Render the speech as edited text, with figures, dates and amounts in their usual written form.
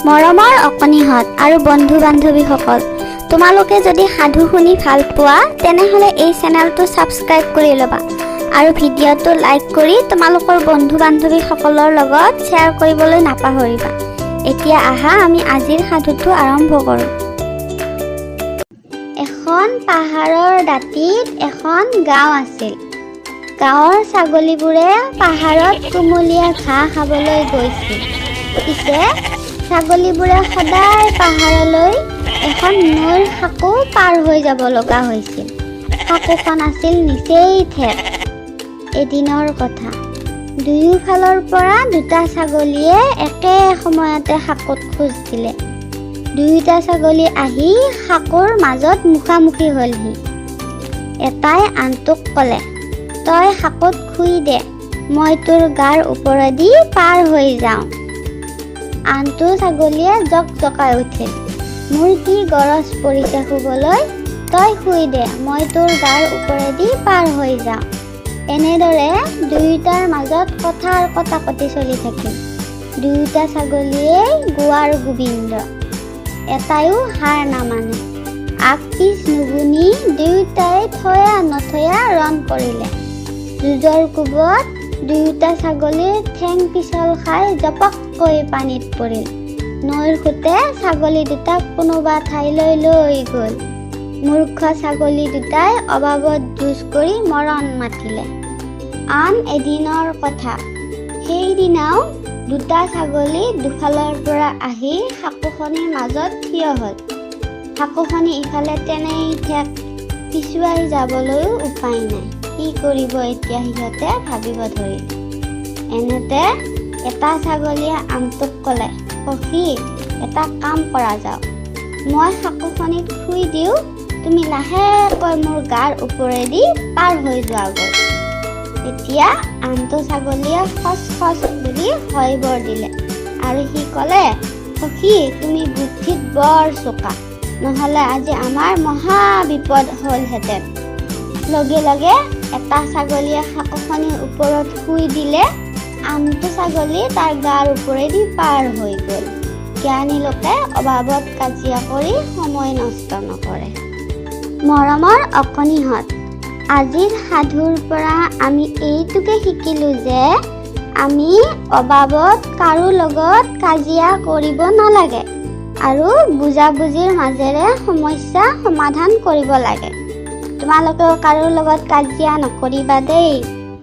মৰমৰ অকণিহঁত আৰু বন্ধু বান্ধৱীসকল, তোমালোকে যদি সাধু শুনি ভাল পোৱা তেনেহ'লে এই চেনেলটো ছাবস্ক্ৰাইব কৰি ল'বা আৰু ভিডিঅ'টো লাইক কৰি তোমালোকৰ বন্ধু বান্ধৱীসকলৰ লগত শ্বেয়াৰ কৰিবলৈ নাপাহৰিবা। এতিয়া আহা আমি আজিৰ সাধুটো আৰম্ভ কৰোঁ। এখন পাহাৰৰ দাঁতিত এখন গাঁও আছিল। গাঁৱৰ ছাগলীবোৰে পাহাৰত কুমলীয়া ঘাঁহ খাবলৈ গৈছিল। পিছে ছাগলীবোৰে সদায় পাহাৰলৈ এখন নৈৰ সাঁকো পাৰ হৈ যাব লগা হৈছিল। সাঁকোখন আছিল নিচেই ঠেক। এদিনৰ কথা, দুয়োফালৰ পৰা দুটা ছাগলীয়ে একে সময়তে সাঁকোত খোজ দিলে। দুয়োটা ছাগলী আহি সাঁকোৰ মাজত মুখামুখি হ'লহি। এটাই আনটোক ক'লে, তই সাঁকোত শুই দে, মই তোৰ গাৰ ওপৰেদি পাৰ হৈ যাওঁ। আনটো ছাগলীয়ে জকজকাই উঠিল, মোৰ কি গৰজ পৰিছে শুবলৈ, তই শুই দে, মই তোৰ গাৰ ওপৰেদি পাৰ হৈ যাওঁ। এনেদৰে দুয়োটাৰ মাজত কথাৰ কটাকটি চলি থাকিল। দুয়োটা ছাগলীয়েই গোৱাৰ গোবিন্দ। এটাইও হাৰ নামানে। আগ পিছ নুগুনি দুয়োটাই থয়া নথয়া ৰণ কৰিলে। যুঁজৰ কোবত দুয়োটা ছাগলীৰ ঠেং পিছল খাই জপককৈ পানীত পৰিল। নৈৰ সোঁতে ছাগলী দুটাক কোনোবা ঠাইলৈ লৈ গ'ল। মূৰ্খ ছাগলী দুটাই অবাবত যুঁজ কৰি মৰণ মাতিলে। আন এদিনৰ কথা, সেইদিনাও দুটা ছাগলী দুফালৰ পৰা আহি সাঁকোখনিৰ মাজত থিয় হ'ল। সাঁকোখনি ইফালে তেনেই ঠেক, পিছুৱাই যাবলৈও উপায় নাই। কি কৰিব এতিয়া সিহঁতে ভাবিব ধৰিলে। এনেতে এটা ছাগলীয়ে আনটোক ক'লে, সখী, এটা কাম কৰা যাওক, মই সাঁকোখনিত শুই দিওঁ, তুমি লাহেকৈ মোৰ গাৰ ওপৰেদি পাৰ হৈ যোৱাগৈ। এতিয়া আনটো ছাগলীয়ে খচ খচ বুলি হয়বৰ দিলে আৰু সি ক'লে, সখী, তুমি বুদ্ধিত বৰ চোকা, নহ'লে আজি আমাৰ মহা বিপদ হ'লহেঁতেন। লগে লগে এটা ছাগলীয়ে সাঁকোখনিৰ ওপৰত শুই দিলে, আনটো ছাগলী তাৰ গাৰ ওপৰেদি পাৰ হৈ গ'ল। জ্ঞানী লোকে অবাবত কাজিয়া কৰি সময় নষ্ট নকৰে। মৰমৰ অকণিহঁত, আজিৰ সাধুৰ পৰা আমি এইটোকে শিকিলোঁ যে আমি অবাবত কাৰো লগত কাজিয়া কৰিব নালাগে আৰু বুজাবুজিৰ মাজেৰে সমস্যা সমাধান কৰিব লাগে। তোমালোকেও কাৰো লগত কাজিয়া নকৰিবা দেই।